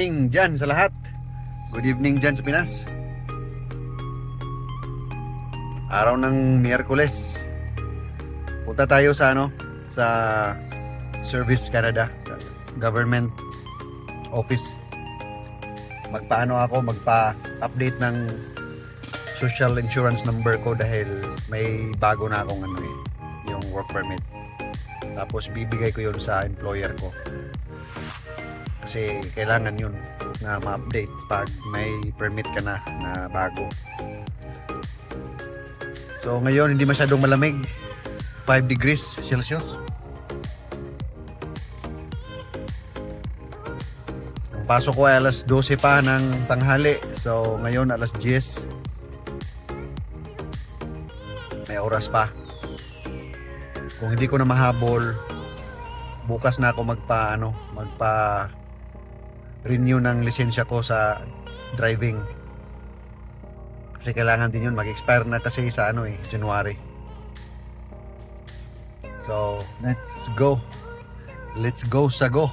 morning dyan sa lahat. Good evening dyan sa Pinas. Araw ng Miyerkules. Punta tayo sa sa Service Canada, government office. Magpa-update ng social insurance number ko dahil may bago na akong yung work permit. Tapos bibigay ko yun sa employer ko. Kasi kailangan yun na ma-update pag may permit ka na bago. So ngayon hindi masyadong malamig, 5 degrees Celsius. Ang pasok ko ay alas 12 pa ng tanghali. So ngayon alas 10. May oras pa. Kung hindi ko na mahabol, bukas na ako magpa renew ng lisensya ko sa driving. Kasi kailangan din yun, mag-expire na kasi sa January. So, let's go. Let's go sa go.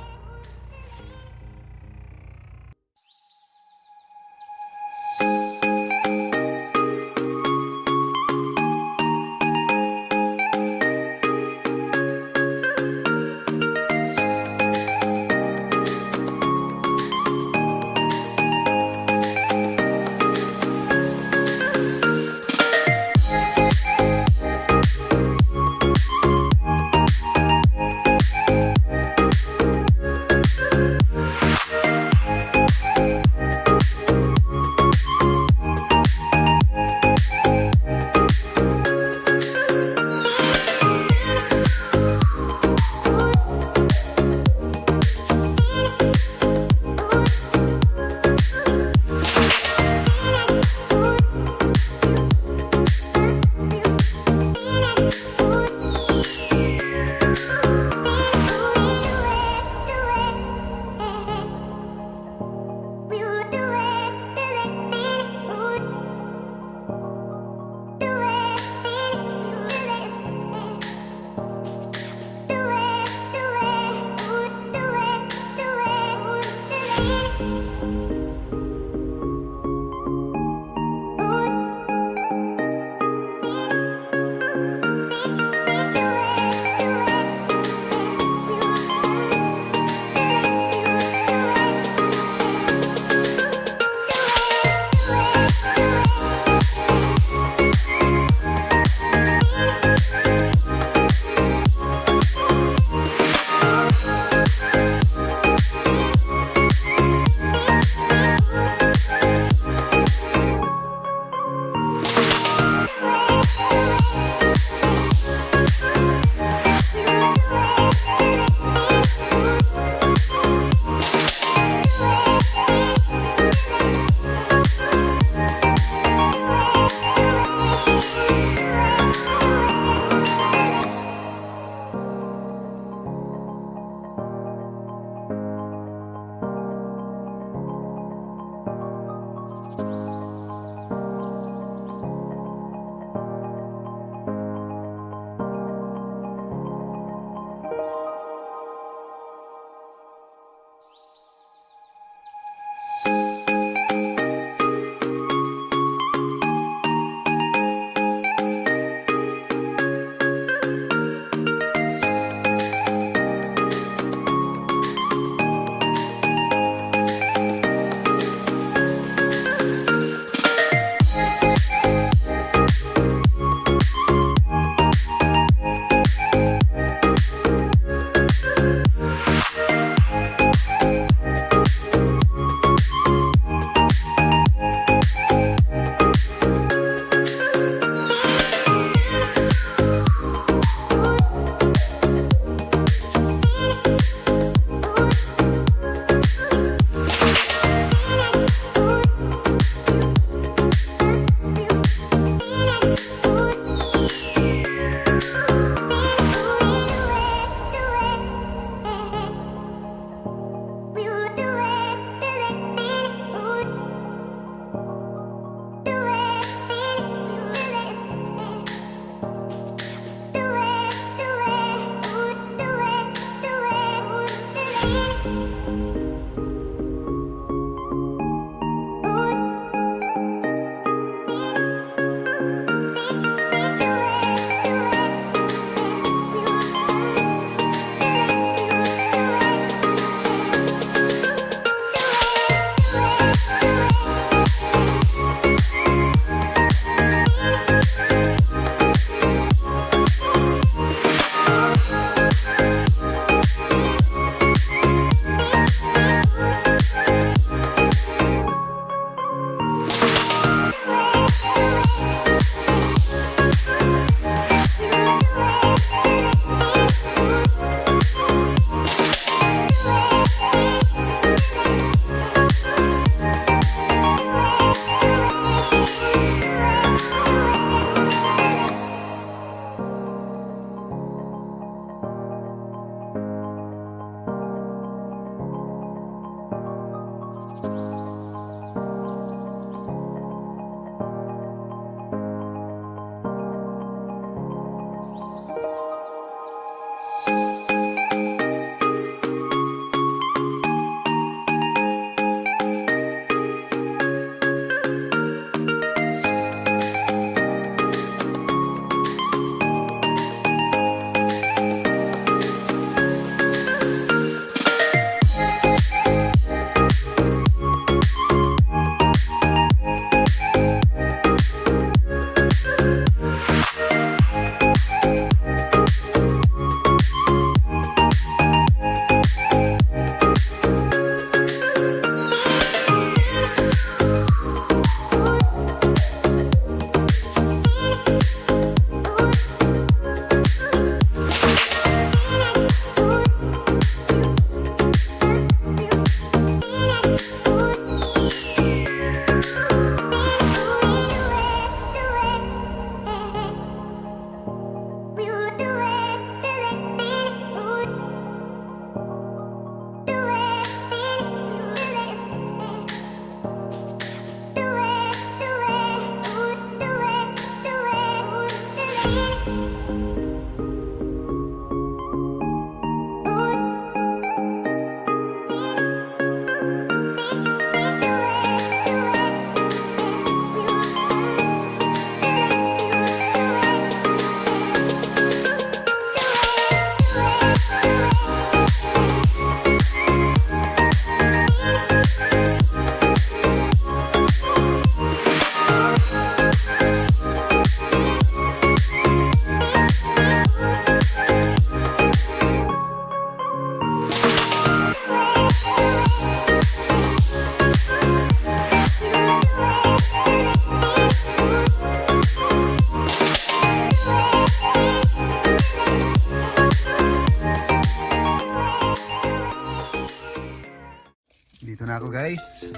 guys.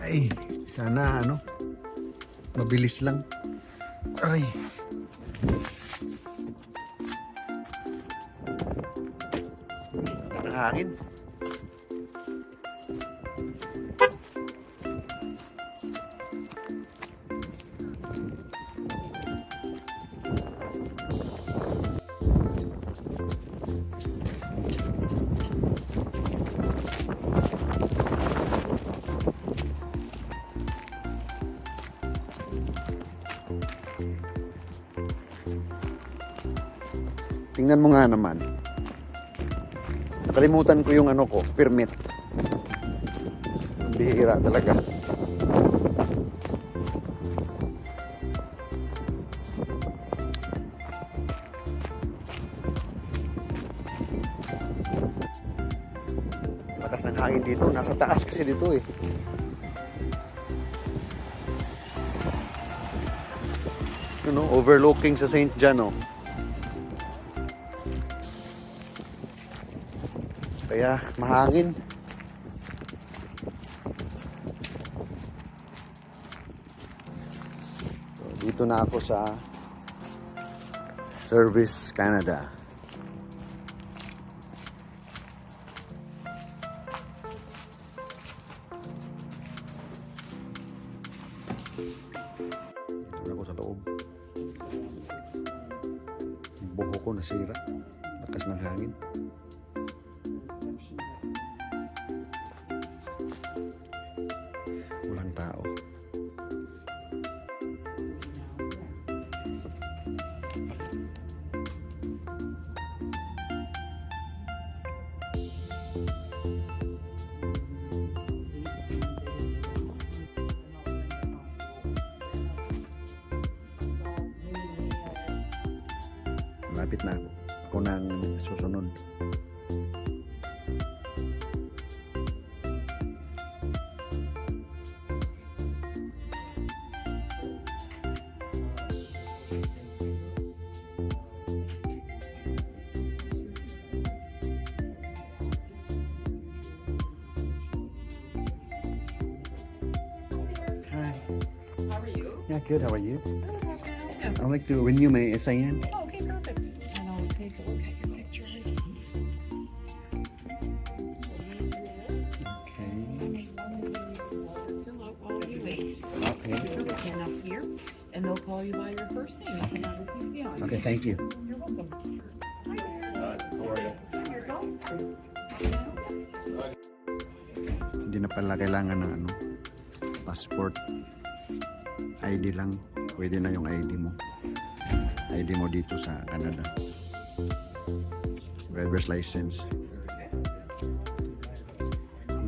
Ay, sana ano, mabilis lang. Ay. Ang hangin. Tingnan mo nga naman. Nakalimutan ko yung ano ko, permit. Bihira talaga. Lakas ng hangin dito. Nasa taas kasi dito eh. You know, overlooking sa St. John, oh. Kaya mahangin. So, dito na ako sa Service Canada. Dito na ako sa loob. Yung buho ko nasira. Lakas ng hangin. Walang tao. Malapit na ako. Ako nang susunod. Hi. How are you? Yeah, good. How are you? Yeah. I'd like to renew my SIN. Oh, okay, perfect. And I'll take a look at your picture. Okay. Fill out while you wait. Okay. Put your pen up here, and they'll call you by your first name. You can have a seat behind. Okay, thank you. You're welcome. Hi there. How are you? Yourself? Hindi na pala kailangan ng ano, passport. ID lang. Pwede na yung ID mo. ID mo dito sa Canada. Driver's license.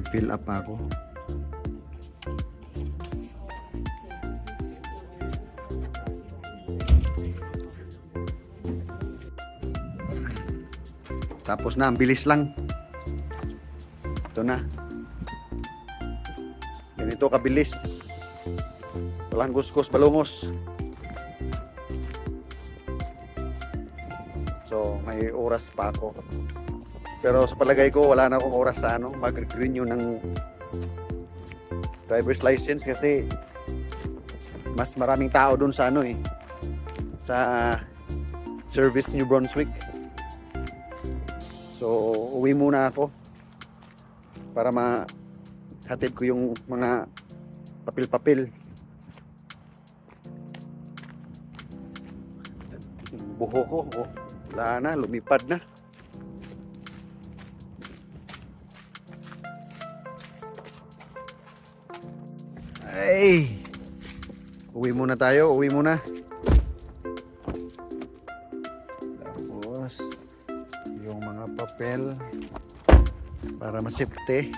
Fill up ako. Tapos na, ang bilis lang. Ito na. Ganito kabilis. Walang kuskus palungos. So, may oras pa ako. Pero sa palagay ko, wala na akong oras sa ano, mag-renew ng driver's license kasi mas maraming tao dun sa ano eh, sa Service New Brunswick. So, uwi muna ako para mahatid ko yung mga papel-papel. Buho ko, oh, wala na, lumipad na. Ay! Uwi muna tayo, uwi muna. Tapos, yung mga papel para masipte.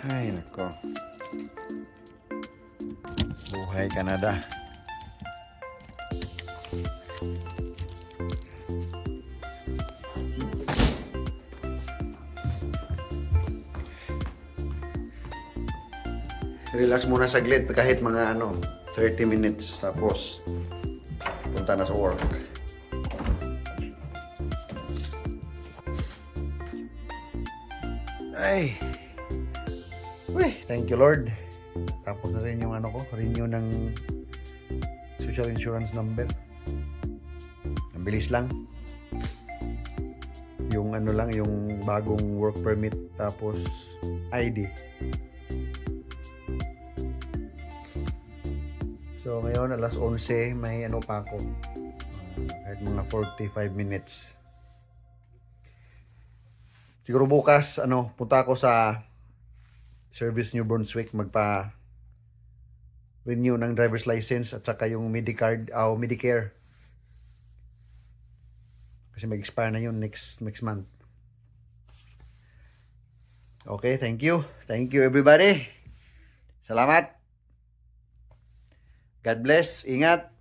Ay, nako. Buhay Canada. Relax muna saglit kahit mga 30 minutes tapos punta na sa work. Ay. Uy, thank you Lord. Tapos na rin yung ano ko, renew ng social insurance number. Ang bilis lang. Yung ano lang, yung bagong work permit tapos ID. So ngayon alas 11 may ano pa ako. Kahit mga 45 minutes. Siguro bukas ano, punta ako sa Service New Brunswick magpa renew ng driver's license at saka yung Medicard o Medicare. Kasi mag-expire na yun next month. Okay, thank you. Thank you everybody. Salamat. God bless. Ingat.